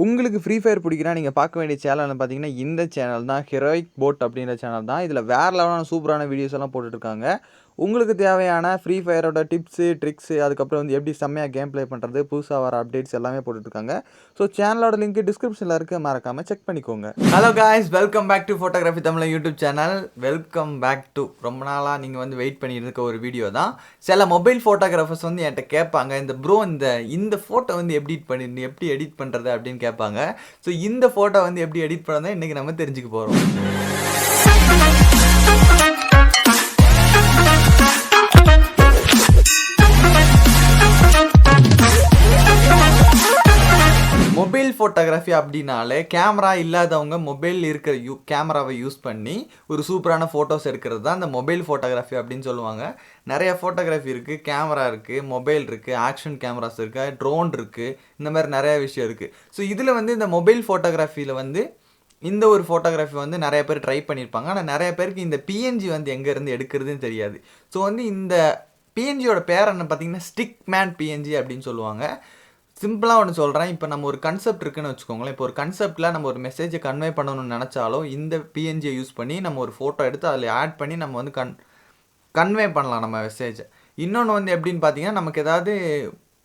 உங்களுக்கு free fire பிடிக்குன்னா நீங்கள் பார்க்க வேண்டிய சேனல்னு பார்த்தீங்கன்னா இந்த சேனல் தான். ஹெரோயிக் போட் அப்படின்ற சேனல் தான். இதில் வேறு லெவலான சூப்பரான வீடியோஸ் எல்லாம் போட்டுட்ருக்காங்க. உங்களுக்கு தேவையான ஃப்ரீ ஃபயரோட டிப்ஸு ட்ரிக்ஸு அதுக்கப்புறம் வந்து எப்படி செம்மையாக கேம் ப்ளே பண்ணுறது, புதுசாக வர அப்டேட்ஸ் எல்லாமே போட்டுட்ருக்காங்க. ஸோ சேனலோட லிங்க் டிஸ்கிரிப்ஷனில் இருக்க, மறக்காமல் செக் பண்ணிக்கோங்க. Hello guys, welcome back to photography Tamil YouTube channel. Welcome back to ரொம்ப நாளாக நீங்கள் வந்து வெயிட் பண்ணிட்டு இருக்க ஒரு வீடியோ தான். சில மொபைல் ஃபோட்டோகிராஃபர்ஸ் வந்து என்கிட்ட கேட்பாங்க, இந்த ப்ரோ இந்த ஃபோட்டோ வந்து எப்படி எடிட் பண்ணுறது அப்படின்னு கேட்பாங்க. ஸோ இந்த ஃபோட்டோ வந்து எப்படி எடிட் பண்ணுறதை இன்றைக்கி நம்ம தெரிஞ்சுக்க போகிறோம். மொபைல் ஃபோட்டோகிராஃபி அப்படின்னாலே கேமரா இல்லாதவங்க மொபைல் இருக்கிற கேமராவை யூஸ் பண்ணி ஒரு சூப்பரான ஃபோட்டோஸ் எடுக்கிறது தான் இந்த மொபைல் ஃபோட்டோகிராஃபி அப்படின்னு சொல்லுவாங்க. நிறைய ஃபோட்டோகிராஃபி இருக்குது, கேமரா இருக்குது, மொபைல் இருக்குது, ஆக்ஷன் கேமராஸ் இருக்குது, ட்ரோன் இருக்குது, இந்த மாதிரி நிறைய விஷயம் இருக்குது. ஸோ இதில் வந்து இந்த மொபைல் ஃபோட்டோகிராஃபியில் வந்து இந்த ஒரு ஃபோட்டோகிராஃபி வந்து நிறைய பேர் ட்ரை பண்ணியிருப்பாங்க. ஆனால் நிறைய பேருக்கு இந்த பிஎன்ஜி வந்து எங்கேருந்து எடுக்கிறதுன்னு தெரியாது. ஸோ வந்து இந்த பிஎன்ஜியோட பேர் என்ன பார்த்தீங்கன்னா ஸ்டிக்மேன் பிஎன்ஜி அப்படின்னு சொல்லுவாங்க. சிம்பிளாக ஒன்று சொல்கிறேன். இப்போ நம்ம ஒரு கன்செப்ட் இருக்குன்னு வச்சுக்கோங்களேன். இப்போ ஒரு கன்செப்டில் நம்ம ஒரு மெசேஜை கன்வே பண்ணணும்னு நினச்சாலும் இந்த பிஎன்ஜியை யூஸ் பண்ணி நம்ம ஒரு ஃபோட்டோ எடுத்து அதில் ஆட் பண்ணி நம்ம வந்து கன்வே பண்ணலாம் நம்ம மெசேஜை. இன்னொன்று வந்து எப்படின்னு பார்த்தீங்கன்னா, நமக்கு ஏதாவது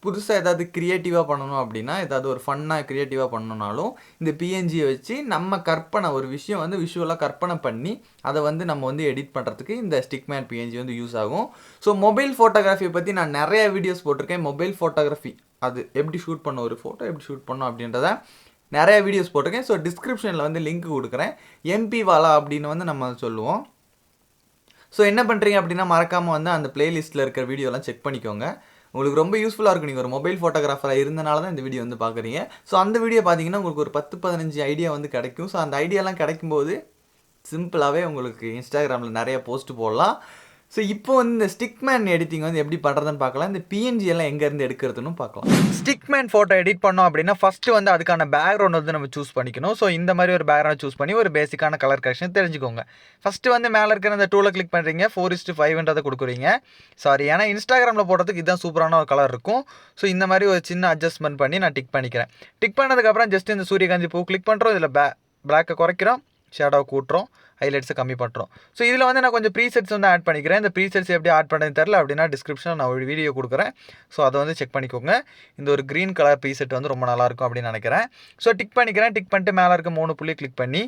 புதுசாக ஏதாவது க்ரியேட்டிவாக பண்ணணும் அப்படின்னா, ஏதாவது ஒரு ஃபன்னாக க்ரியேட்டிவாக பண்ணணுன்னாலும் இந்த பிஎன்ஜியை வச்சு நம்ம ஒரு விஷயம் வந்து விஷுவலாக கற்பனை பண்ணி அதை வந்து நம்ம வந்து எடிட் பண்ணுறதுக்கு இந்த ஸ்டிக்மேன் பிஎன்ஜி வந்து யூஸ் ஆகும். ஸோ மொபைல் ஃபோட்டோகிராஃபியை பற்றி நான் நிறைய வீடியோஸ் போட்டிருக்கேன். மொபைல் ஃபோட்டோகிராஃபி அது எப்படி ஷூட் பண்ண, ஒரு ஃபோட்டோ எப்படி ஷூட் பண்ணோம் அப்படின்றத நிறைய வீடியோஸ் போட்டிருக்கேன். ஸோ டிஸ்கிரிப்ஷனில் வந்து லிங்க் கொடுக்குறேன். எம்பி வாலா அப்படின்னு வந்து நம்ம சொல்லுவோம். ஸோ என்ன பண்ணுறீங்க அப்படின்னா, மறக்காமல் வந்து அந்த பிளேலிஸ்ட்டில் இருக்கிற வீடியோலாம் செக் பண்ணிக்கோங்க. உங்களுக்கு ரொம்ப யூஸ்ஃபுல்லாக இருக்கும். நீங்கள் ஒரு மொபைல் ஃபோட்டோகிராஃபராக இருந்தனால தான் இந்த வீடியோ வந்து பார்க்குறீங்க. ஸோ அந்த வீடியோ பார்த்தீங்கன்னா உங்களுக்கு ஒரு 10-15 ஐடியா வந்து கிடைக்கும். ஸோ அந்த ஐடியாலாம் கிடைக்கும்போது சிம்பிளாகவே உங்களுக்கு இன்ஸ்டாகிராமில் நிறைய போஸ்ட் போடலாம். ஸோ இப்போ வந்து இந்த ஸ்டிக்மேன் எடிட்டிங் வந்து எப்படி பண்ணுறதுன்னு பார்க்கலாம். இந்த பிஎன்ஜி எல்லாம் எங்கேருந்து எடுக்கிறதுன்னு பார்க்கலாம். ஸ்டிக்மேன் ஃபோட்டோ எடிட் பண்ணோம் அப்படின்னா ஃபஸ்ட்டு வந்து அதுக்கான பேக்ரவுண்ட் வந்து நம்ம சூஸ் பண்ணிக்கணும். ஸோ இந்த மாதிரி ஒரு பேக்ரவுண்ட் சூஸ் பண்ணி ஒரு பேசிக்கான கலர் கரெக்ஷன் தெரிஞ்சுக்கோங்க. ஃபஸ்ட்டு வந்து மேலே இருக்கிற அந்த டூலை கிளிக் பண்ணுறீங்க, 4:5 கொடுக்குறீங்க. ஏன்னா இன்ஸ்டாகிராமில் போடுறதுக்கு இதுதான் சூப்பரான ஒரு கலர் இருக்கும். ஸோ இந்த மாதிரி ஒரு சின்ன அட்ஜஸ்ட்மெண்ட் பண்ணி நான் டிக் பண்ணிக்கிறேன். டிக் பண்ணதுக்கப்புறம் ஜஸ்ட் இந்த சூரியகாந்தி பூ கிளிக் பண்ணுறோம். இதில் பிளாக்கை குறைக்கிறோம், ஷேடோவை கூட்டுறோம், ஹைலைட்ஸை கம்மி பண்ணுறோம். ஸோ இதில் வந்து நான் கொஞ்சம் ப்ரீசெட்ஸ் வந்து ஆட் பண்ணிக்கிறேன். இந்த ப்ரீசெட்ஸ் எப்படி ஆட் பண்ணுறது தெரில அப்படின்னா டிஸ்கிரிப்ஷனில் நான் ஒரு வீடியோ கொடுக்குறேன். ஸோ அதை வந்து செக் பண்ணிக்கோங்க. இந்த ஒரு க்ரீன் கலர் ப்ரீசெட் வந்து ரொம்ப நல்லாயிருக்கும் அப்படின்னு நினைக்கிறேன். ஸோ டிக் பண்ணிக்கிறேன். டிக் பண்ணிட்டு மேலே இருக்க 3 புள்ளி கிளிக் பண்ணி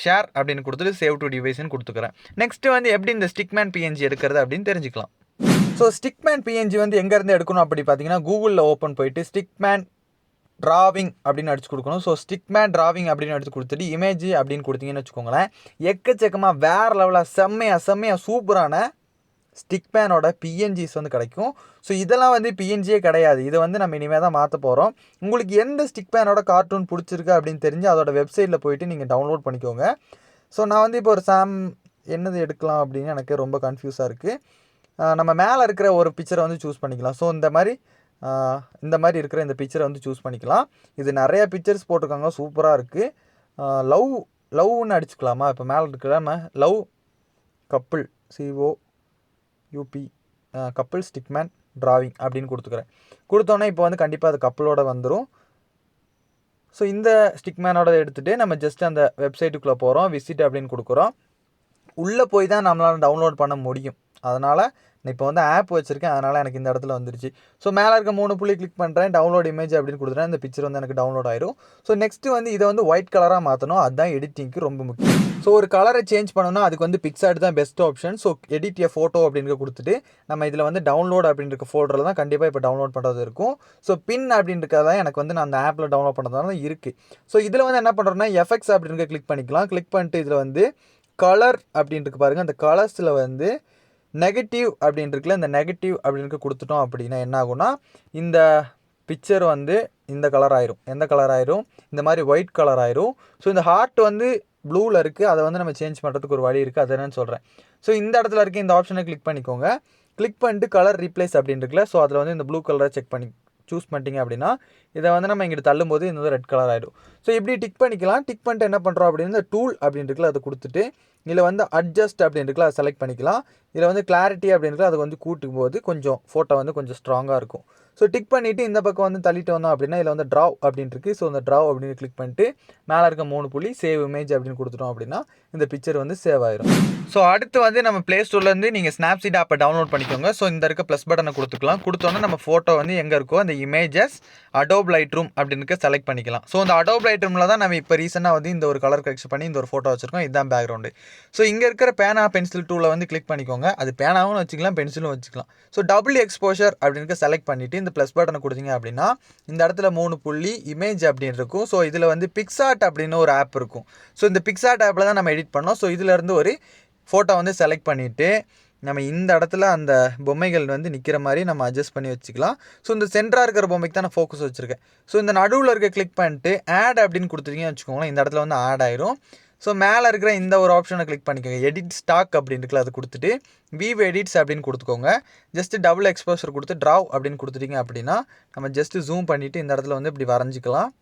ஷேர் அப்படின்னு கொடுத்துட்டு சேவ் டு டிவைஸ்ன்னு கொடுத்துக்கிறேன். நெக்ஸ்ட்டு வந்து எப்படி இந்த ஸ்டிக்மேன் பிஎன்ஜி எடுக்கிறது அப்படின்னு தெரிஞ்சுக்கலாம். ஸோ ஸ்டிக்மேன் பிஎன்ஜி வந்து எங்கேருந்து எடுக்கணும் அப்படி பார்த்தீங்கன்னா, கூகுளில் ஓப்பன் போயிட்டு ஸ்டிக்மேன் டிராவிங் அப்படின்னு அடிச்சு கொடுக்கணும். ஸோ ஸ்டிக்மேன் டிராவிங் அப்படின்னு அடிச்சு கொடுத்துட்டு இமேஜ் அப்படின்னு கொடுத்தீங்கன்னு வச்சுக்கோங்களேன், எக்கச்சக்கமாக வேறு லெவலாக செம்மையாக சூப்பரான ஸ்டிக்மேனோட பிஎன்ஜிஸ் வந்து கிடைக்கும். ஸோ இதெல்லாம் வந்து பிஎன்ஜியே கிடையாது. இதை வந்து நம்ம இனிமேல் தான் மாற்ற போகிறோம். உங்களுக்கு எந்த ஸ்டிக்மேனோட கார்ட்டூன் பிடிச்சிருக்கு அப்படின்னு தெரிஞ்சு அதோட வெப்சைட்டில் போயிட்டு நீங்கள் டவுன்லோட் பண்ணிக்கோங்க. ஸோ நான் வந்து இப்போ ஒரு என்னது எடுக்கலாம் அப்படின்னு எனக்கு ரொம்ப கன்ஃபியூஸாக இருக்குது. நம்ம மேலே இருக்கிற ஒரு பிக்சரை வந்து சூஸ் பண்ணிக்கலாம். ஸோ இந்த மாதிரி இருக்கிற இந்த பிக்சரை வந்து சூஸ் பண்ணிக்கலாம். இது நிறைய பிக்சர்ஸ் போட்டிருக்காங்க, சூப்பராக இருக்குது. லவ்னு அடிச்சுக்கலாமா? இப்போ மேலே இருக்கிற love couple COUP couple Stickmin drawing அப்படின்னு கொடுத்தோன்னே இப்போ வந்து கண்டிப்பாக அது கப்பிளோட வந்துடும். ஸோ இந்த ஸ்டிக்மேனோட எடுத்துகிட்டு நம்ம ஜஸ்ட் அந்த வெப்சைட்டுக்குள்ளே போகிறோம், விசிட் அப்படின்னு கொடுக்குறோம். உள்ளே போய் தான் நம்மளால் டவுன்லோட் பண்ண முடியும். அதனால் நான் இப்போ வந்து ஆப் வச்சுருக்கேன், அதனால் எனக்கு இந்த இடத்துல வந்துருச்சு. ஸோ மேலே இருக்க 3 புள்ளி கிளிக் பண்ணுறேன், டவுன்லோட் இமேஜ் அப்படின்னு கொடுத்துட்டேன். இந்த பிக்சர் வந்து எனக்கு டவுன்லோட் ஆயிடும். ஸோ நெக்ஸ்ட்டு வந்து இதை வந்து ஒயிட் கலராக மாற்றணும். அதுதான் எடிட்டிங்க்கு ரொம்ப முக்கியம். ஸோ ஒரு கலரை சேஞ்ச் பண்ணணும்னா அதுக்கு வந்து PICSART தான் பெஸ்ட் ஆப்ஷன். ஸோ எடிட் எ ஃபோட்டோ அப்படின்னு கொடுத்துட்டு நம்ம இதில் வந்து டவுன்லோட் அப்படின்ற ஃபோல்டரில் தான் கண்டிப்பாக இப்போ டவுன்லோட் பண்ணுறது இருக்கும். ஸோ பின் அப்படின்றதான் எனக்கு வந்து நான் அந்த ஆப்பில் டவுன்லோட் பண்ணுறதுனால தான் இருக்குது. ஸோ இதில் வந்து என்ன பண்ணுறோன்னா எஃபெக்ட்ஸ் அப்படின்னு கிளிக் பண்ணிக்கலாம். கிளிக் பண்ணிட்டு இதில் வந்து கலர் அப்படின்ட்டு பாருங்கள், அந்த கலர்ஸில் வந்து நெகட்டிவ் அப்படின்னு இருக்குல்ல, இந்த நெகட்டிவ் அப்படின்னு கொடுத்துட்டோம் அப்படின்னா என்ன ஆகும்னா, இந்த பிக்சர் வந்து இந்த கலர் ஆயிரும். எந்த கலர் ஆயிரும்? இந்த மாதிரி ஒயிட் கலர் ஆயிரும். ஸோ இந்த ஹார்ட் வந்து ப்ளூவில் இருக்குது, அதை வந்து நம்ம சேஞ்ச் பண்ணுறதுக்கு ஒரு வழி இருக்குது, அது என்னன்னு சொல்கிறேன். ஸோ இந்த இடத்துல இருக்க இந்த ஆப்ஷனை கிளிக் பண்ணிக்கோங்க. கிளிக் பண்ணிட்டு கலர் ரீப்ளேஸ் அப்படின்னு இருக்குல்ல, ஸோ அதில் வந்து இந்த ப்ளூ கலரை சூஸ் பண்ணிட்டீங்க அப்படின்னா இதை வந்து நம்ம இங்கிட்ட தள்ளும்போது இந்த வந்து ரெட் கலர் ஆகிடும். ஸோ இப்படி டிக் பண்ணிக்கலாம். டிக் பண்ணிட்டு என்ன பண்ணுறோம் அப்படின்னு இந்த டூல் அப்படின்னு இருக்குல்ல, அதை கொடுத்துட்டு இதில் வந்து அட்ஜஸ்ட் அப்படின்னு இருக்குல்ல, அதை செலக்ட் பண்ணிக்கலாம். இதில் வந்து கிளாரிட்டி அப்படின்னு இருக்குல்ல, அதை வந்து கூட்டும் போது கொஞ்சம் ஃபோட்டோ வந்து கொஞ்சம் ஸ்ட்ராங்காக இருக்கும். ஸோ டிக் பண்ணிவிட்டு இந்த பக்கம் வந்து தள்ளிட்டு வந்தோம் அப்படின்னா இதில் வந்து ட்ராவ் அப்படின்னு இருக்குது. ஸோ இந்த ட்ராவ் அப்படின்னு கிளிக் பண்ணிட்டு மேலே இருக்க 3 புள்ளி சேவ் இமேஜ் அப்படின்னு கொடுத்துட்டோம் அப்படின்னா இந்த பிக்சர் வந்து சேவ் ஆயிரும். ஸோ அடுத்து வந்து நம்ம ப்ளே ஸ்டோர்லேருந்து நீங்கள் ஸ்னாப்சீட் ஆப்பை டவுன்லோட் பண்ணிக்கோங்க. ஸோ இந்த இருக்க ப்ளஸ் பட்டனை கொடுத்துக்கலாம். கொடுத்தோன்னே நம்ம ஃபோட்டோ வந்து எங்கே இருக்கோ அந்த இமேஜஸ் அடோப் லைட்ரூம் அப்படின்னு செலக்ட் பண்ணிக்கலாம். ஸோ இந்த அடோப் லைட்ரூமில் தான் நம்ம இப்போ ரீசெண்டாக வந்து இந்த ஒரு கலர் கரெக்ஷன் பண்ணி இந்த ஒரு ஃபோட்டோ வச்சுருக்கோம். இதுதான் பேக்ரவுண்டு. ஸோ இங்கே இருக்கிற பேனா பென்சில் டூலை வந்து கிளிக் பண்ணிக்கோங்க. அது பேனாவும் வச்சுக்கலாம், பென்சிலும் வச்சுக்கலாம். ஸோ டபுள் எக்ஸ்போஷர் அப்படின்னு செலக்ட் பண்ணிவிட்டு இந்த ப்ளஸ் பட்டனை கொடுத்தீங்க அப்படின்னா இந்த இடத்துல 3 புள்ளி இமேஜ் அப்படின்னு இருக்கும். ஸோ இதில் வந்து PICSART அப்படின்னு ஒரு ஆப் இருக்கும். ஸோ இந்த PICSART ஆப்பில் தான் நம்ம எடிட் பண்ணோம். ஸோ இதிலேருந்து ஒரு ஃபோட்டோ வந்து செலக்ட் பண்ணிவிட்டு நம்ம இந்த இடத்துல அந்த பொம்மைகள் வந்து நிற்கிற மாதிரி நம்ம அட்ஜஸ்ட் பண்ணி வச்சுக்கலாம். ஸோ இந்த சென்டராக இருக்கிற பொம்மைக்கு தான் நான் ஃபோக்கஸ் வச்சுருக்கேன். ஸோ இந்த நடுவில் இருக்க கிளிக் பண்ணிட்டு ஆட் அப்படின்னு கொடுத்துட்டீங்கன்னு வச்சுக்கோங்களேன். இந்த இடத்துல வந்து ஆட் ஆயிரும். ஸோ மேலே இருக்கிற இந்த ஒரு ஆப்ஷனை கிளிக் பண்ணிக்கோங்க. எடிட் ஸ்டாக் அப்படின்னு இருக்குல்ல, அது கொடுத்துட்டு வீவ் எடிட்ஸ் அப்படின்னு கொடுத்துக்கோங்க. ஜஸ்ட்டு டபுள் எக்ஸ்போஷர் கொடுத்து ட்ராவ் அப்படின்னு கொடுத்துட்டீங்க அப்படின்னா நம்ம ஜஸ்ட்டு ஜூம் பண்ணிவிட்டு இந்த இடத்துல வந்து இப்படி வரைஞ்சிக்கலாம்.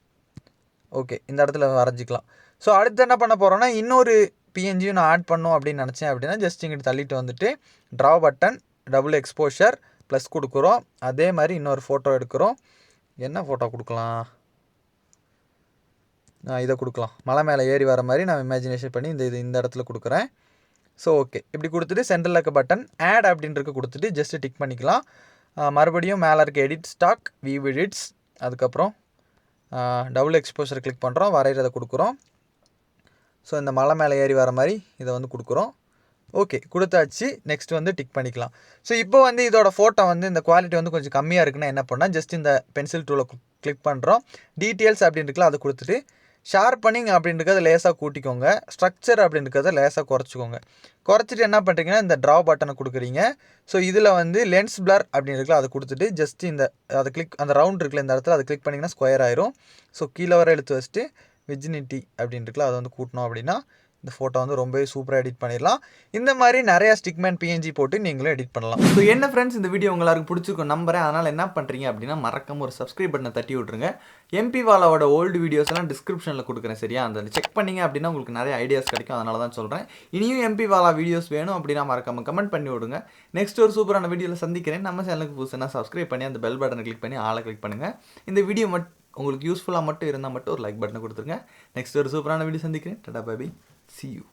ஓகே, இந்த இடத்துல வரைஞ்சிக்கலாம். ஸோ அடுத்து என்ன பண்ண போகிறோன்னா இன்னொரு பிஎன்ஜியும் நான் ஆட் பண்ணோம் அப்படின்னு நினச்சேன் அப்படின்னா ஜஸ்ட் இங்கிட்டு தள்ளிட்டு வந்துட்டு draw button double exposure plus கொடுக்குறோம். அதே மாதிரி இன்னொரு ஃபோட்டோ எடுக்கிறோம். என்ன ஃபோட்டோ கொடுக்கலாம்? இதை கொடுக்கலாம். மலை மேலே ஏறி வர மாதிரி நான் இமேஜினேஷன் பண்ணி இந்த இடத்துல கொடுக்குறேன். ஸோ ஓகே, இப்படி கொடுத்துட்டு சென்டரில் இருக்க பட்டன் ஆட் அப்படின்றக்க கொடுத்துட்டு ஜஸ்ட்டு டிக் பண்ணிக்கலாம். மறுபடியும் மேலே இருக்க எடிட் ஸ்டாக் வீவ் எடிட்ஸ் அதுக்கப்புறம் டபுள் எக்ஸ்போஷர் கிளிக் பண்ணுறோம், வரைகிறத கொடுக்குறோம். ஸோ இந்த மலை மேலே ஏறி வர மாதிரி இதை வந்து கொடுக்குறோம். ஓகே, கொடுத்தாச்சு. நெக்ஸ்ட் வந்து டிக் பண்ணிக்கலாம். ஸோ இப்போ வந்து இதோட ஃபோட்டோ வந்து இந்த குவாலிட்டி வந்து கொஞ்சம் கம்மியாக இருக்குன்னா என்ன பண்ணால் ஜஸ்ட் இந்த பென்சில் டூலை கிளிக் பண்ணுறோம். டீட்டெயில்ஸ் அப்படின்னு இருக்குல்ல, அதை கொடுத்துட்டு ஷார்ப்பனிங் அப்படின்றத லேசாக கூட்டிக்கோங்க. ஸ்ட்ரக்சர் அப்படின்றத லேசாக குறைச்சிக்கோங்க. குறைச்சிட்டு என்ன பண்ணுறீங்கன்னா இந்த ட்ரா பட்டனை கொடுக்குறீங்க. ஸோ இதில் வந்து லென்ஸ் பிளர் அப்படின்னு இருக்குல்ல, அதை கொடுத்துட்டு ஜஸ்ட் அதை கிளிக் அந்த ரவுண்ட் இருக்குல்ல இந்த இடத்துல அதை கிளிக் பண்ணிங்கன்னா ஸ்கொயர் ஆயிரும். ஸோ கீழே வர எடுத்து வச்சுட்டு விஜினிட்டி அப்படின்னு இருக்குல்ல, அதை வந்து கூட்டணும் அப்படின்னா இந்த ஃபோட்டோ வந்து ரொம்பவே சூப்பராக எடிட் பண்ணிடலாம். இந்த மாதிரி நிறையா ஸ்டிக்மேன் பிஎன்ஜி போட்டு நீங்களும் எடிட் பண்ணலாம். ஸோ என்ன ஃப்ரெண்ட்ஸ், இந்த வீடியோ உங்களுக்கு பிடிச்சிருக்கும் நம்புறேன். அதனால் என்ன பண்ணுறீங்க அப்படின்னா மறக்காம ஒரு சப்ஸ்கிரைப் பட்டனை தட்டி விட்ருங்க. MP வாலாவோட ஓல்டு வீடியோஸ் எல்லாம் டிஸ்கிரிப்ஷனில் கொடுக்குறேன், சரியா? அந்த செக் பண்ணிங்க அப்படின்னா உங்களுக்கு நிறைய ஐடியாஸ் கிடைக்கும். அதனால தான் சொல்கிறேன். இனியும் MP வாலா வீடியோஸ் வேணும் அப்படின்னா மறக்காம கமெண்ட் பண்ணி விடுங்க. நெக்ஸ்ட் ஒரு சூப்பரான வீடியோவில் சந்திக்கிறேன். நம்ம சேனலுக்கு புதுசுனா சப்ஸ்கிரைப் பண்ணி அந்த பெல் பட்டனை கிளிக் பண்ணி ஆளை கிளிக் பண்ணுங்கள். இந்த வீடியோ உங்களுக்கு யூஸ்ஃபுல்லாக மட்டும் இருந்தால் மட்டும் ஒரு லைக் பட்டனை கொடுத்துருங்க. நெக்ஸ்ட் ஒரு சூப்பரான வீடியோ சந்திக்கிறேன். Tata bye bye. See you.